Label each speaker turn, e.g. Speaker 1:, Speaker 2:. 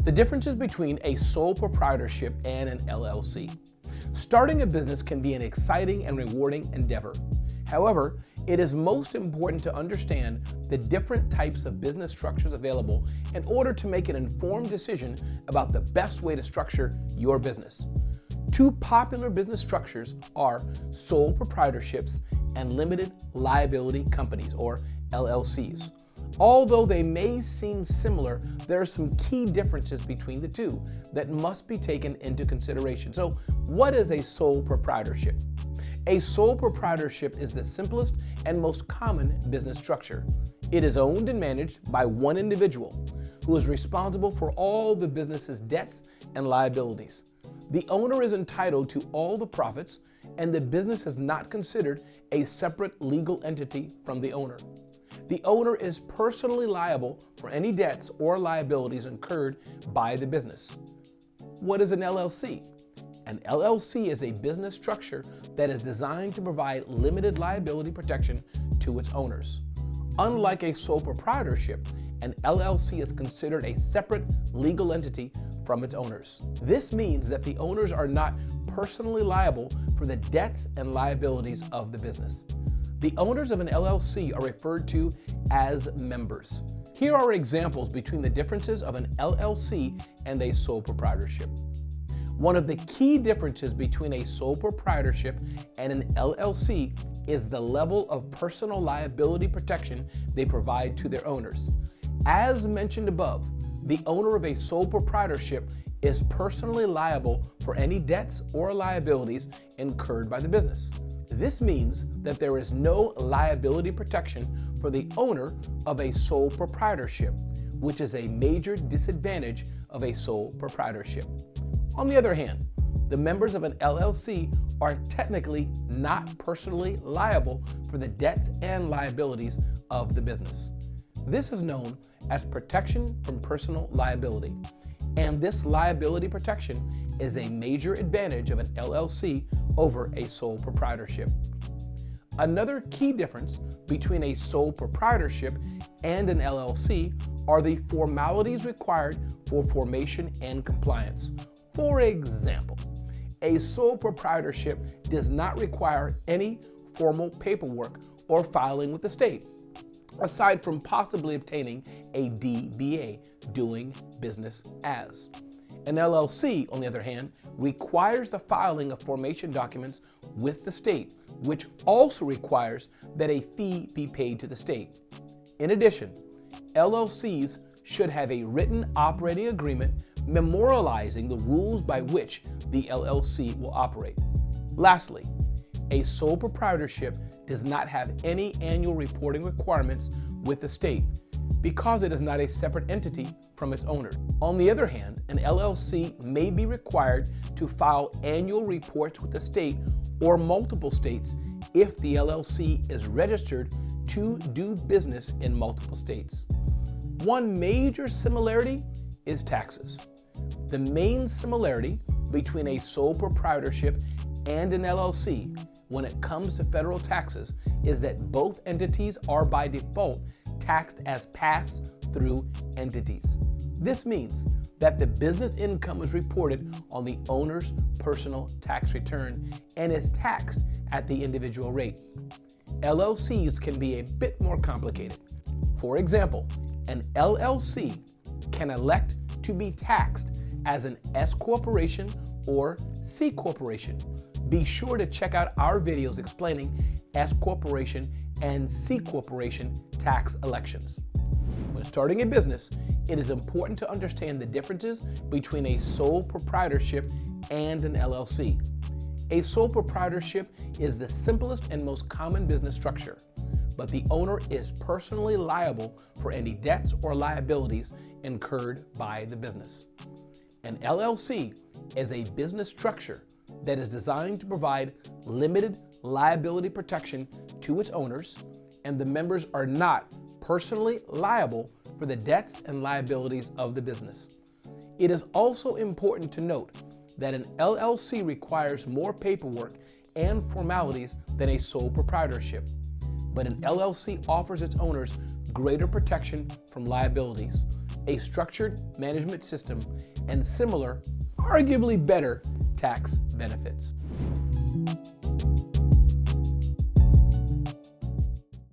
Speaker 1: The differences between a sole proprietorship and an LLC. Starting a business can be an exciting and rewarding endeavor. However, it is most important to understand the different types of business structures available in order to make an informed decision about the best way to structure your business. Two popular business structures are sole proprietorships and limited liability companies, or LLCs. Although they may seem similar, there are some key differences between the two that must be taken into consideration. So, what is a sole proprietorship? A sole proprietorship is the simplest and most common business structure. It is owned and managed by one individual who is responsible for all the business's debts and liabilities. The owner is entitled to all the profits, and the business is not considered a separate legal entity from the owner. The owner is personally liable for any debts or liabilities incurred by the business. What is an LLC? An LLC is a business structure that is designed to provide limited liability protection to its owners. Unlike a sole proprietorship, an LLC is considered a separate legal entity from its owners. This means that the owners are not personally liable for the debts and liabilities of the business. The owners of an LLC are referred to as members. Here are examples between the differences of an LLC and a sole proprietorship. One of the key differences between a sole proprietorship and an LLC is the level of personal liability protection they provide to their owners. As mentioned above, the owner of a sole proprietorship is personally liable for any debts or liabilities incurred by the business. This means that there is no liability protection for the owner of a sole proprietorship, which is a major disadvantage of a sole proprietorship. On the other hand, the members of an LLC are technically not personally liable for the debts and liabilities of the business. This is known as protection from personal liability, and this liability protection is a major advantage of an LLC over a sole proprietorship. Another key difference between a sole proprietorship and an LLC are the formalities required for formation and compliance. For example, a sole proprietorship does not require any formal paperwork or filing with the state, aside from possibly obtaining a DBA, doing business as. An LLC, on the other hand, requires the filing of formation documents with the state, which also requires that a fee be paid to the state. In addition, LLCs should have a written operating agreement memorializing the rules by which the LLC will operate. Lastly, a sole proprietorship does not have any annual reporting requirements with the state because it is not a separate entity from its owner. On the other hand, an LLC may be required to file annual reports with the state or multiple states if the LLC is registered to do business in multiple states. One major similarity is taxes. The main similarity between a sole proprietorship and an LLC when it comes to federal taxes is that both entities are by default taxed as pass-through entities. This means that the business income is reported on the owner's personal tax return and is taxed at the individual rate. LLCs can be a bit more complicated. For example, an LLC can elect to be taxed as an S corporation or C corporation. Be sure to check out our videos explaining S corporation and C corporation tax elections. When starting a business, it is important to understand the differences between a sole proprietorship and an LLC. A sole proprietorship is the simplest and most common business structure, but the owner is personally liable for any debts or liabilities incurred by the business. An LLC is a business structure that is designed to provide limited liability protection to its owners, and the members are not personally liable for the debts and liabilities of the business. It is also important to note that an LLC requires more paperwork and formalities than a sole proprietorship, but an LLC offers its owners greater protection from liabilities, a structured management system, and similar, arguably better, tax benefits.